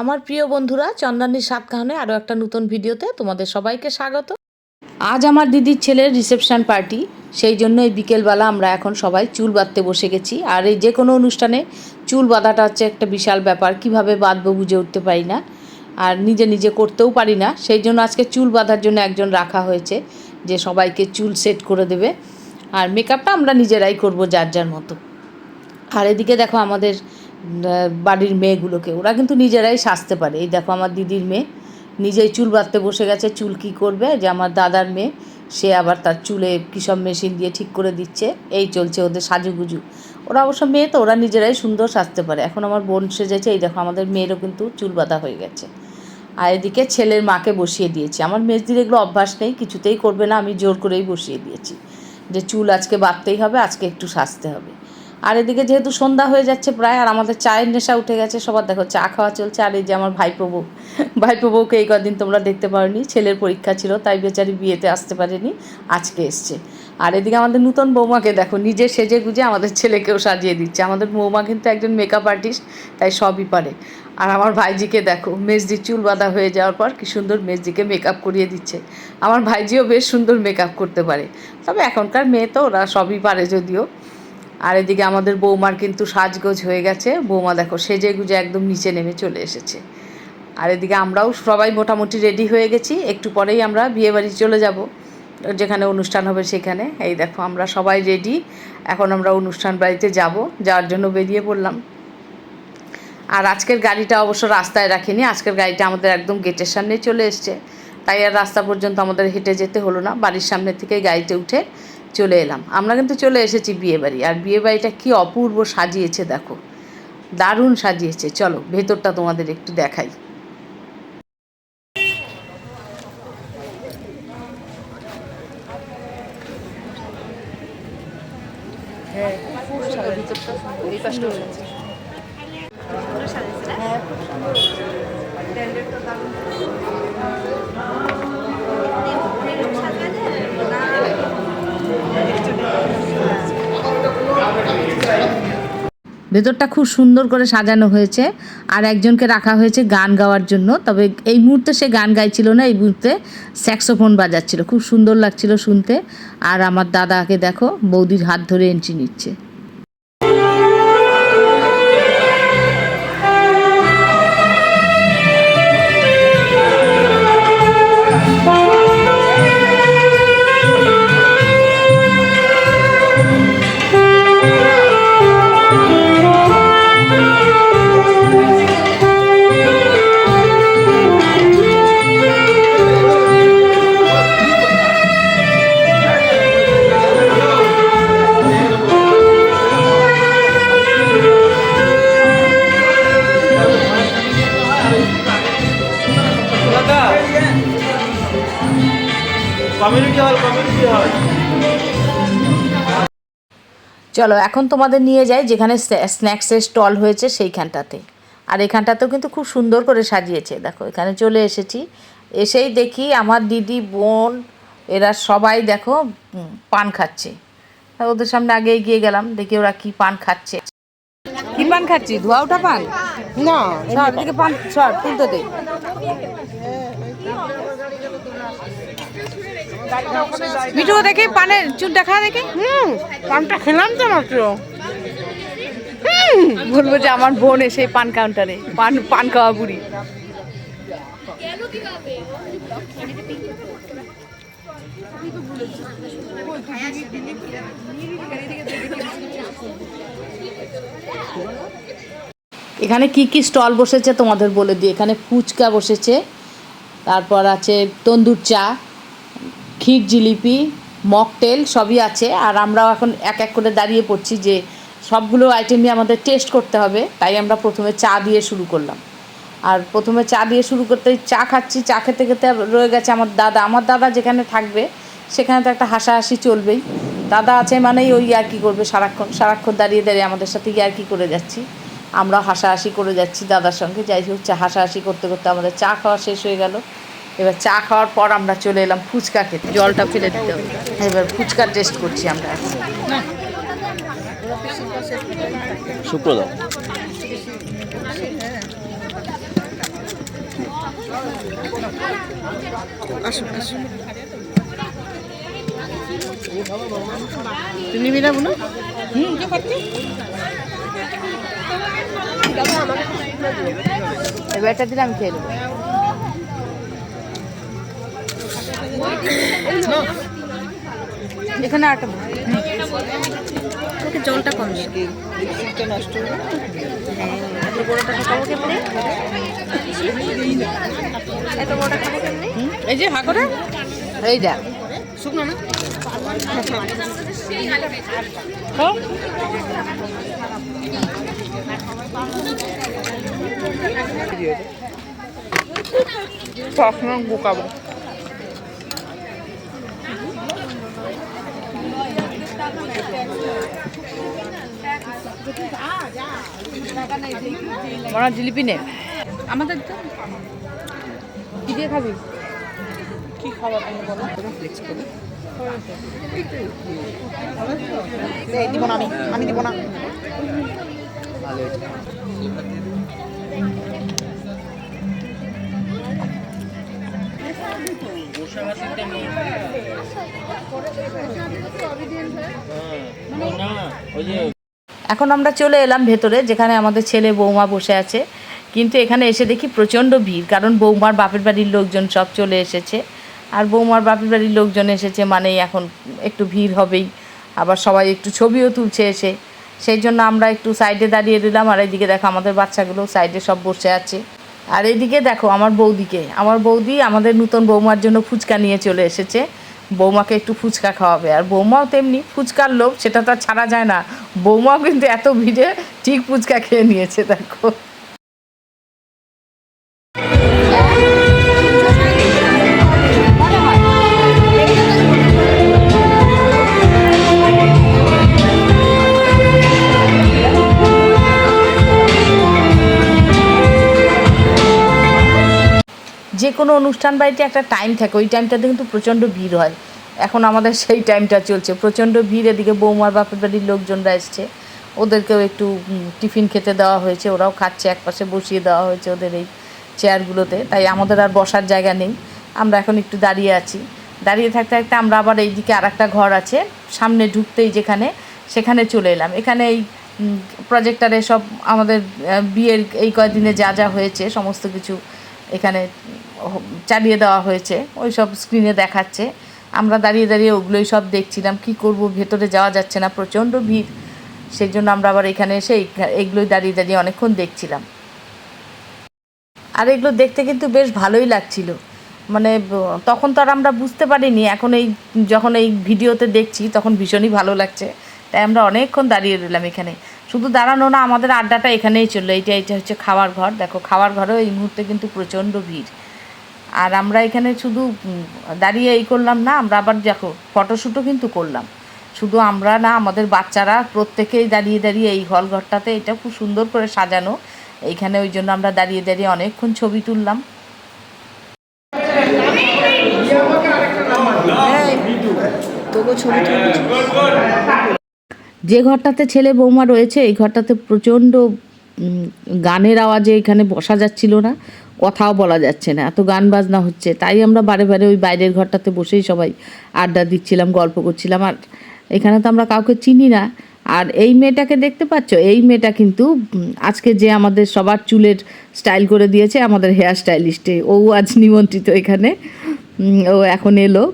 আমার প্রিয় বন্ধুরা, চন্দ্রানীর সাত কাহনে আরও একটা নতুন ভিডিওতে তোমাদের সবাইকে স্বাগত। আজ আমার দিদির ছেলের রিসেপশন পার্টি, সেই জন্য এই বিকেলবেলা আমরা এখন সবাই চুল বাঁধতে বসে গেছি। আর এই যে কোনো অনুষ্ঠানে চুল বাঁধাটা হচ্ছে একটা বিশাল ব্যাপার, কিভাবে বাঁধবো বুঝে উঠতে পারি না, আর নিজে নিজে করতেও পারি না। সেই জন্য আজকে চুল বাঁধার জন্য একজন রাখা হয়েছে যে সবাইকে চুল সেট করে দেবে, আর মেকআপটা আমরা নিজেরাই করব যার যার মতো। আর এদিকে দেখো আমাদের বাড়ির মেয়েগুলোকে, ওরা কিন্তু নিজেরাই সাজতে পারে। এই দেখো আমার দিদির মেয়ে নিজেই চুল বাঁধতে বসে গেছে। চুল কী করবে, যে আমার দাদার মেয়ে, সে আবার তার চুলে কী সব মেশিন দিয়ে ঠিক করে দিচ্ছে। এই চলছে ওদের সাজুগুজু। ওরা অবশ্য মেয়ে তো, ওরা নিজেরাই সুন্দর সাজতে পারে। এখন আমার বোন সেজেছে, এই দেখো আমাদের মেয়েরও কিন্তু চুল বাঁধা হয়ে গেছে। আর এদিকে ছেলের মাকে বসিয়ে দিয়েছি। আমার মেজদির এগুলো অভ্যাস নেই, কিছুতেই করবে না, আমি জোর করেই বসিয়ে দিয়েছি যে চুল আজকে বাঁধতেই হবে, আজকে একটু সাজতে হবে। আর এদিকে যেহেতু সন্ধ্যা হয়ে যাচ্ছে প্রায়, আর আমাদের চায়ের নেশা উঠে গেছে সবার, দেখো চা খাওয়া চলছে। আর এই যে আমার ভাইপো বউকে এই কদিন তোমরা দেখতে পারোনি, ছেলের পরীক্ষা ছিল তাই বেচারি বিয়েতে আসতে পারেনি, আজকে এসছে। আর এদিকে আমাদের নতুন বৌমাকে দেখো নিজে সেজে গুজে আমাদের ছেলেকেও সাজিয়ে দিচ্ছে। আমাদের বৌমা কিন্তু একজন মেকআপ আর্টিস্ট, তাই সবই পারে। আর আমার ভাইজিকে দেখো, মেজদির চুল বাঁধা হয়ে যাওয়ার পর কি সুন্দর মেজদিকে মেকআপ করিয়ে দিচ্ছে। আমার ভাইজিও বেশ সুন্দর মেকআপ করতে পারে, তবে এখনকার মেয়ে তো ওরা সবই পারে যদিও। আর এদিকে আমাদের বৌমার কিন্তু সাজগোজ হয়ে গেছে। বৌমা দেখো সেজে গুজে একদম নিচে নেমে চলে এসেছে। আর এদিকে আমরাও সবাই মোটামুটি রেডি হয়ে গেছি, একটু পরেই আমরা বিয়েবাড়ি চলে যাব, যেখানে অনুষ্ঠান হবে সেখানে। এই দেখো আমরা সবাই রেডি, এখন আমরা অনুষ্ঠান বাড়িতে যাওয়ার জন্য বেরিয়ে পড়লাম। আর আজকের গাড়িটা অবশ্য রাস্তায় রাখিনি, আজকের গাড়িটা আমাদের একদম গেটের সামনেই চলে এসছে, তাই আর রাস্তা পর্যন্ত আমাদের হেঁটে যেতে হলো না, বাড়ির সামনে থেকে গাড়িতে উঠে চলে এলাম। আমরা কিন্তু চলে এসেছি বিয়েবাড়ি। আর বিয়েবাড়িটা কি অপূর্ব সাজিয়েছে দেখো, দারুণ সাজিয়েছে। চলো ভেতরটা তোমাদের একটু দেখাই। হ্যাঁ ভিতরটা এই পাশটা হয়েছে। ভেতরটা খুব সুন্দর করে সাজানো হয়েছে। আর একজনকে রাখা হয়েছে গান গাওয়ার জন্য, তবে এই মুহূর্তে সে গান গাইছিল না, এই মুহূর্তে স্যাক্সোফোন বাজাচ্ছিল, খুব সুন্দর লাগছিল শুনতে। আর আমার দাদাকে দেখো বৌদির হাত ধরে এন্ট্রি নিচ্ছে। চলো এখন তোমাদের নিয়ে যাই যেখানে স্ন্যাক্সের স্টল হয়েছে সেইখানটাতে। আর এখানটাতেও কিন্তু খুব সুন্দর করে সাজিয়েছে। দেখো এখানে চলে এসেছি, এসেই দেখি আমার দিদি বোন এরা সবাই দেখো পান খাচ্ছে। ওদের সামনে আগে এগিয়ে গেলাম, দেখি ওরা কি পান খাচ্ছে। কি পান খাচ্ছি? ধোয়া ওঠা পান না, সব থেকে পান সব তুলতে দে। মিঠু দেখি পানের চুল দেখা দেখি। পানটা খেলাম তো মাত্র। বলবো যে আমার বোন এসে পান কাউন্টারে পান খাওয়া বুড়ি। এখানে কি কি স্টল বসেছে তোমাদের বলে দিই। এখানে ফুচকা বসেছে, তারপর আছে তন্দুর চা, ক্ষীর জিলিপি, মকটেল সবই আছে। আর আমরাও এখন এক এক করে দাঁড়িয়ে পড়ছি যে সবগুলো আইটেমই আমাদের টেস্ট করতে হবে, তাই আমরা প্রথমে চা দিয়ে শুরু করলাম। আর প্রথমে চা দিয়ে শুরু করতেই চা খাচ্ছি, চা খেতে খেতে রয়ে গেছে আমার দাদা যেখানে থাকবে সেখানে তো একটা হাসাহাসি চলবেই। দাদা আছে মানেই ওই ইয়ার্কি করবে, সারাক্ষণ দাঁড়িয়ে দাঁড়িয়ে আমাদের সাথে ইয়ার্কি করে যাচ্ছি, আমরা হাসাহাসি করে যাচ্ছি দাদার সঙ্গে। যাই হোক হাসাহাসি করতে করতে আমাদের চা খাওয়া শেষ হয়ে গেল। এবার চা খাওয়ার পর আমরা চলে এলাম ফুচকা খেতে। জলটা ফেলে দিতে হবে। এবার ফুচকা টেস্ট করছি আমরা এখন। তুমি নিবি না বোনো? এবার এটা দিলে আমি খেয়ে নেবো। এখানে আটা জলটা কম নষ্ট এত বড়টা খাবো কেমনি? এত বড়টা খাবো কেমনি? এই যে হা করে এই দেখ শুকনো না বোকাবো। বড় জিলিপি নে আমাদের কি দিয়ে খাবি? কি খাবার তুমি বলো? দিব না আমি দিব না। এখন আমরা চলে এলাম ভেতরে, যেখানে আমাদের ছেলে বৌমা বসে আছে। কিন্তু এখানে এসে দেখি প্রচণ্ড ভিড়, কারণ বৌমার বাপের বাড়ির লোকজন সব চলে এসেছে। আর বৌমার বাপের বাড়ির লোকজন এসেছে মানেই এখন একটু ভিড় হবেই, আবার সবাই একটু ছবিও তুলছে এসে। সেই জন্য আমরা একটু সাইডে দাঁড়িয়ে দিলাম। আর এইদিকে দেখো আমাদের বাচ্চাগুলো সাইডে সব বসে আছে। আর এইদিকে দেখো আমার বৌদি আমাদের নতুন বৌমার জন্য ফুচকা নিয়ে চলে এসেছে। বৌমাকে একটু ফুচকা খাওয়াবে। আর বৌমাও তেমনি ফুচকার লোভ, সেটা তো ছাড়া যায় না। বৌমাও কিন্তু এত ভিড়ে ঠিক ফুচকা খেয়ে নিয়েছে দেখো। যে কোনো অনুষ্ঠান বাড়িতে একটা টাইম থাকে, ওই টাইমটাতে কিন্তু প্রচণ্ড ভিড় হয়। এখন আমাদের সেই টাইমটা চলছে, প্রচণ্ড ভিড়। এদিকে বৌমার বাপের বাড়ির লোকজনরা এসছে, ওদেরকেও একটু টিফিন খেতে দেওয়া হয়েছে, ওরাও খাচ্ছে। একপাশে বসিয়ে দেওয়া হয়েছে ওদের এই চেয়ারগুলোতে, তাই আমাদের আর বসার জায়গা নেই। আমরা এখন একটু দাঁড়িয়ে আছি। দাঁড়িয়ে থাকতে থাকতে আমরা আবার এইদিকে আর একটা ঘর আছে সামনে ঢুকতেই, সেখানে চলে এলাম। এখানে এই প্রজেক্টারে সব আমাদের বিয়ের এই কয়েকদিনে যা যা হয়েছে সমস্ত কিছু এখানে চালিয়ে দেওয়া হয়েছে, ওই সব স্ক্রিনে দেখাচ্ছে। আমরা দাঁড়িয়ে দাঁড়িয়ে ওগুলোই সব দেখছিলাম। কি করব, ভেতরে যাওয়া যাচ্ছে না, প্রচণ্ড ভিড়। সেই জন্য আমরা আবার এখানে এসে এগুলোই দাঁড়িয়ে দাঁড়িয়ে অনেকক্ষণ দেখছিলাম। আর এগুলো দেখতে কিন্তু বেশ ভালোই লাগছিল। মানে তখন তো আর আমরা বুঝতে পারিনি, এখন যখন এই ভিডিওতে দেখছি তখন ভীষণই ভালো লাগছে। তাই আমরা অনেকক্ষণ দাঁড়িয়ে রইলাম এখানে। শুধু দাঁড়ানো না, আমাদের আড্ডাটা এখানেই চললো। এটা হচ্ছে খাওয়ার ঘর। দেখো খাওয়ার ঘরেও এই মুহূর্তে কিন্তু প্রচণ্ড ভিড়। আর আমরা এখানে শুধু দাঁড়িয়ে করলাম না, আমরা আবার দেখো ফটোশ্যুটও কিন্তু করলাম। শুধু আমরা না, আমাদের বাচ্চারা প্রত্যেকেই দাঁড়িয়ে দাঁড়িয়ে এই হল ঘরটাতে, এটা খুব সুন্দর করে সাজানো এইখানে, ওই জন্য আমরা দাঁড়িয়ে দাঁড়িয়ে অনেকক্ষণ ছবি তুললাম। যে ঘরটাতে ছেলে বৌমা রয়েছে এই ঘরটাতে প্রচণ্ড গানের আওয়াজে এখানে বসা যাচ্ছিল না, কথাও বলা যাচ্ছে না, এত গান বাজনা হচ্ছে। তাই আমরা বারে বারে ওই বাইরের ঘরটাতে বসেই সবাই আড্ডা দিচ্ছিলাম, গল্প করছিলাম। আর এখানে তো আমরা কাউকে চিনি না। আর এই মেয়েটাকে দেখতে পাচ্ছ, এই মেয়েটা কিন্তু আজকে যে আমাদের সবার চুলের স্টাইল করে দিয়েছে, আমাদের হেয়ার স্টাইলিস্টে, ও আজ নিমন্ত্রিত এখানে, ও এখন এলো।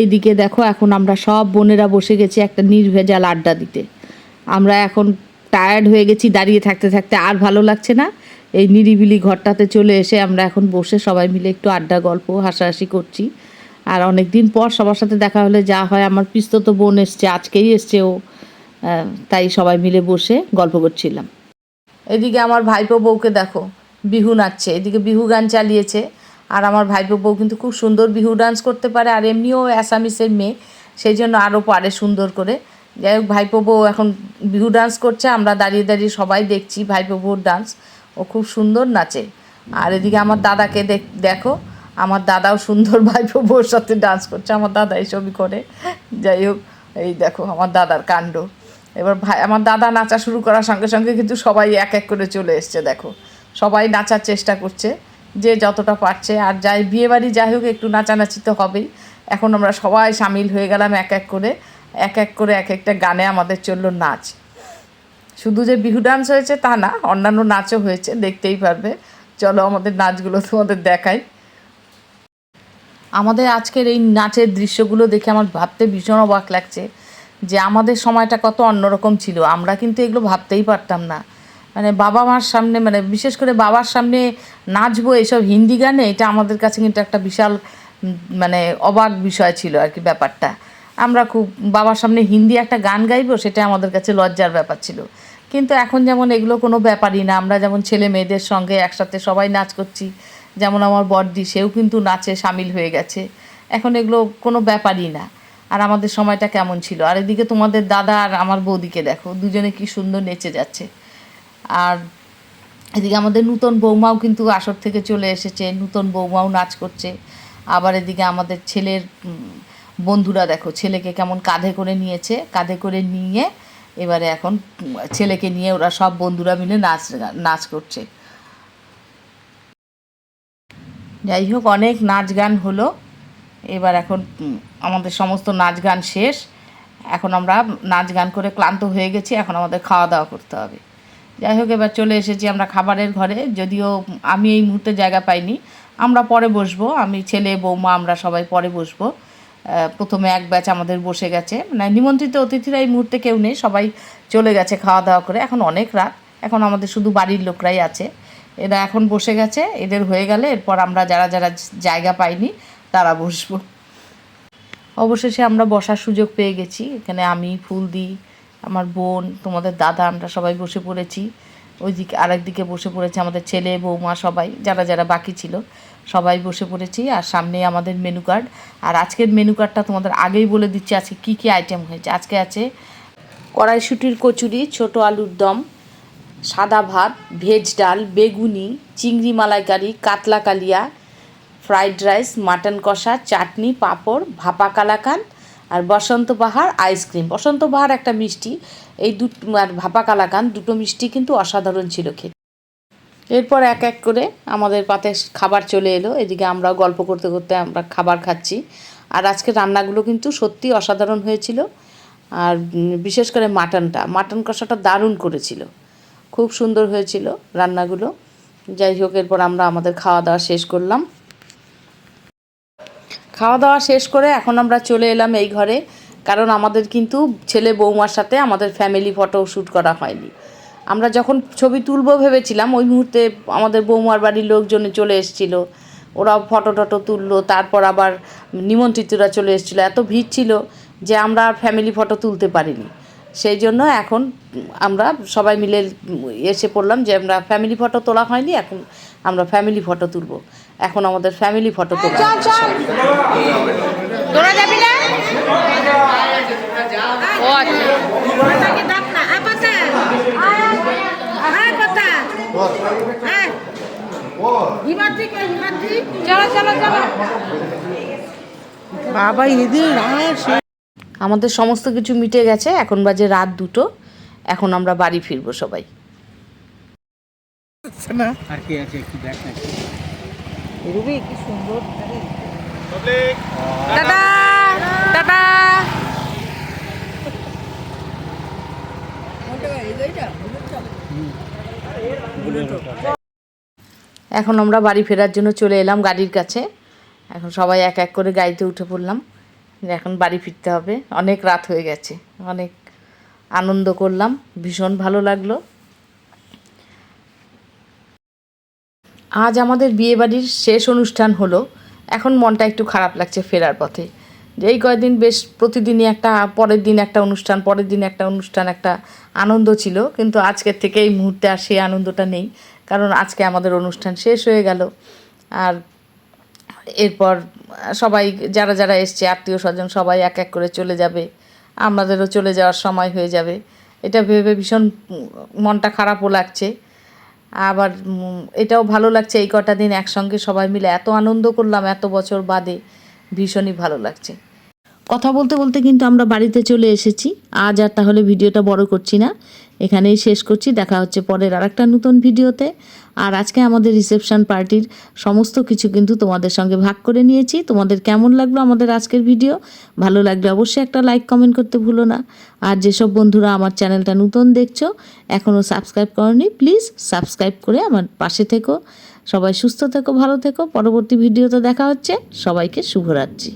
এইদিকে দেখো এখন আমরা সব বোনেরা বসে গেছি একটা নির্ভেজাল আড্ডা দিতে। আমরা এখন টায়ার্ড হয়ে গেছি দাঁড়িয়ে থাকতে থাকতে, আর ভালো লাগছে না। এই নিরিবিলি ঘরটাতে চলে এসে আমরা এখন বসে সবাই মিলে একটু আড্ডা, গল্প, হাসাহাসি করছি। আর অনেক দিন পর সবার সাথে দেখা হলে যা হয়, আমার পিস্তত বোন এসছে, আজকেই এসছে ও, তাই সবাই মিলে বসে গল্প করছিলাম। এদিকে আমার ভাইপো বউকে দেখো বিহু নাচছে, এদিকে বিহু গান চালিয়েছে। আর আমার ভাইপো বউ কিন্তু খুব সুন্দর বিহু ডান্স করতে পারে, আর এমনিও অ্যাসামিসের মেয়ে, সেই জন্য আরও পারে সুন্দর করে। যাই হোক, ভাইপো বউ এখন বিহু ডান্স করছে, আমরা দাঁড়িয়ে দাঁড়িয়ে সবাই দেখছি ভাইপো বউর ডান্স, ও খুব সুন্দর নাচে। আর এদিকে আমার দাদাকে দেখো, আমার দাদাও সুন্দর ভাইপো বউর সাথে ডান্স করছে, আমার দাদা এইসবই করে। যাই হোক, এই দেখো আমার দাদার কাণ্ড। এবার আমার দাদা নাচা শুরু করার সঙ্গে সঙ্গে কিন্তু সবাই এক এক করে চলে এসছে, দেখো সবাই নাচার চেষ্টা করছে। যে যতটা পারছে। আর যাই বিয়েবাড়ি যাই হোক একটু নাচানাচি তো হবেই। এখন আমরা সবাই সামিল হয়ে গেলাম এক এক করে এক একটা গানে আমাদের চললো নাচ। শুধু যে বিহু ডান্স হয়েছে তা না, অন্যান্য নাচও হয়েছে, দেখতেই পারবে। চলো আমাদের নাচগুলো তোমাদের দেখাই। আমাদের আজকের এই নাচের দৃশ্যগুলো দেখে আমার ভাবতে ভীষণ অবাক লাগছে যে আমাদের সময়টা কত অন্যরকম ছিল। আমরা কিন্তু এগুলো ভাবতেই পারতাম না। মানে বাবা মার সামনে, মানে বিশেষ করে বাবার সামনে নাচবো এইসব হিন্দি গানে, এটা আমাদের কাছে কিন্তু একটা বিশাল মানে অবাক বিষয় ছিল আর কি ব্যাপারটা। আমরা খুব বাবার সামনে হিন্দি একটা গান গাইবো, সেটা আমাদের কাছে লজ্জার ব্যাপার ছিল। কিন্তু এখন যেমন এগুলো কোনো ব্যাপারই না, আমরা যেমন ছেলে মেয়েদের সঙ্গে একসাথে সবাই নাচ করছি। যেমন আমার বড়দি, সেও কিন্তু নাচে সামিল হয়ে গেছে। এখন এগুলো কোনো ব্যাপারই না। আর আমাদের সময়টা কেমন ছিল। আর এদিকে তোমাদের দাদা আর আমার বৌদিকে দেখো, দুজনে কি সুন্দর নেচে যাচ্ছে। আর এদিকে আমাদের নূতন বৌমাও কিন্তু আসর থেকে চলে এসেছে, নূতন বৌমাও নাচ করছে। আবার এদিকে আমাদের ছেলের বন্ধুরা দেখো ছেলেকে কেমন কাঁধে করে নিয়েছে, কাঁধে করে নিয়ে এবারে এখন ছেলেকে নিয়ে ওরা সব বন্ধুরা মিলে নাচ করছে। যাই হোক, অনেক নাচ গান হলো। এবার এখন আমাদের সমস্ত নাচ গান শেষ। এখন আমরা নাচ গান করে ক্লান্ত হয়ে গেছি, এখন আমাদের খাওয়া দাওয়া করতে হবে। যাই হোক, এবার চলে এসেছি আমরা খাবারের ঘরে। যদিও আমি এই মুহূর্তে জায়গা পাইনি, আমরা পরে বসবো। আমি, ছেলে, বৌমা আমরা সবাই পরে বসবো। প্রথমে এক ব্যাচ আমাদের বসে গেছে, মানে নিমন্ত্রিত অতিথিরা এই মুহূর্তে কেউ নেই, সবাই চলে গেছে খাওয়া দাওয়া করে। এখন অনেক রাত, এখন আমাদের শুধু বাড়ির লোকরাই আছে। এরা এখন বসে গেছে, এদের হয়ে গেলে এরপর আমরা যারা যারা জায়গা পাইনি তারা বসবো। অবশেষে আমরা বসার সুযোগ পেয়ে গেছি। এখানে আমি, ফুলদি, আমার বোন, তোমাদের দাদা, আমরা সবাই বসে পড়েছি। ওইদিকে আরেকদিকে বসে পড়েছে আমাদের ছেলে, বৌমা, সবাই যারা যারা বাকি ছিল সবাই বসে পড়েছি। আর সামনেই আমাদের মেনু কার্ড। আর আজকের মেনু কার্ডটা তোমাদের আগেই বলে দিচ্ছি আজকে কী কী আইটেম হয়েছে। আজকে আছে কড়াইশুঁটির কচুরি, ছোটো আলুর দম, সাদা ভাত, ভেজ ডাল, বেগুনি, চিংড়ি মালাইকারি, কাতলা কালিয়া, ফ্রাইড রাইস, মাটন কষা, চাটনি, পাঁপড়, ভাপা কালাকাঁদ আর বসন্ত বাহার আইসক্রিম। বসন্ত বাহার একটা মিষ্টি, এই দুটো আর ভাপা কালাকাঁদ দুটো মিষ্টি কিন্তু অসাধারণ ছিল খেতে। এরপর এক এক করে আমাদের পাতে খাবার চলে এলো। এদিকে আমরাও গল্প করতে করতে আমরা খাবার খাচ্ছি। আর আজকে রান্নাগুলো কিন্তু সত্যি অসাধারণ হয়েছিল। আর বিশেষ করে মাটন কষাটা দারুণ করেছিল, খুব সুন্দর হয়েছিল রান্নাগুলো। যাই হোক, এরপর আমরা আমাদের খাওয়া দাওয়া শেষ করলাম। খাওয়া দাওয়া শেষ করে এখন আমরা চলে এলাম এই ঘরে, কারণ আমাদের কিন্তু ছেলে বৌমার সাথে আমাদের ফ্যামিলি ফটো শ্যুট করা হয়নি। আমরা যখন ছবি তুলবো ভেবেছিলাম, ওই মুহূর্তে আমাদের বৌমার বাড়ির লোকজনে চলে এসেছিলো, ওরা ফটো টটো তুললো। তারপর আবার নিমন্ত্রিতরা চলে এসেছিলো, এত ভিড় ছিল যে আমরা আর ফ্যামিলি ফটো তুলতে পারিনি। সেই জন্য এখন আমরা সবাই মিলে এসে পড়লাম যে আমরা ফ্যামিলি ফটো তোলা হয়নি, এখন আমরা ফ্যামিলি ফটো তুলবো। এখন আমাদের ফ্যামিলি ফটো তোলা তোলা যাবি না। বাবা আমাদের সমস্ত কিছু মিটে গেছে। এখন বাজে রাত 2টো। এখন আমরা বাড়ি ফিরবো সবাই। আর কি আছে একটু দেখ না। রুবি কি সুন্দর। Tata tata. এখন আমরা বাড়ি ফেরার জন্য চলে এলাম গাড়ির কাছে। এখন সবাই এক এক করে গাড়িতে উঠে পড়লাম, এখন বাড়ি ফিরতে হবে। অনেক রাত হয়ে গেছে, অনেক আনন্দ করলাম, ভীষণ ভালো লাগলো। আজ আমাদের বিয়েবাড়ির শেষ অনুষ্ঠান হলো। এখন মনটা একটু খারাপ লাগছে ফেরার পথে, যে এই কয়েকদিন বেশ প্রতিদিনই একটা, পরের দিন একটা অনুষ্ঠান, পরের দিন একটা অনুষ্ঠান, একটা আনন্দ ছিল। কিন্তু আজকের থেকে এই মুহূর্তে আর সেই আনন্দটা নেই, কারণ আজকে আমাদের অনুষ্ঠান শেষ হয়ে গেল। আর এরপর সবাই যারা যারা এসছে আত্মীয় স্বজন সবাই এক এক করে চলে যাবে, আমাদেরও চলে যাওয়ার সময় হয়ে যাবে। এটা ভেবে ভীষণ মনটা খারাপও লাগছে। আবার এটাও ভালো লাগছে, এই কটা দিন একসঙ্গে সবাই মিলে এত আনন্দ করলাম, এত বছর বাদে ভীষণই ভালো লাগছে। কথা বলতে বলতে কিন্তু আমরা বাড়িতে চলে এসেছি। আজ আর তাহলে ভিডিওটা বড় করছি না, এখানেই শেষ করছি। দেখা হচ্ছে পরের আরেকটা নতুন ভিডিওতে। আর আজকে আমাদের রিসেপশন পার্টির সমস্ত কিছু কিন্তু তোমাদের সঙ্গে ভাগ করে নিয়েছি। তোমাদের কেমন লাগলো আমাদের আজকের ভিডিও? ভালো লাগলে অবশ্যই একটা লাইক কমেন্ট করতে ভুলো না। আর যেসব বন্ধুরা আমার চ্যানেলটা নতুন দেখছো, এখনও সাবস্ক্রাইব করোনি, প্লিজ সাবস্ক্রাইব করে আমার পাশে থেকো। সবাই সুস্থ থেকো, ভালো থেকো। পরবর্তী ভিডিওতে দেখা হচ্ছে। সবাইকে শুভরাত্রি।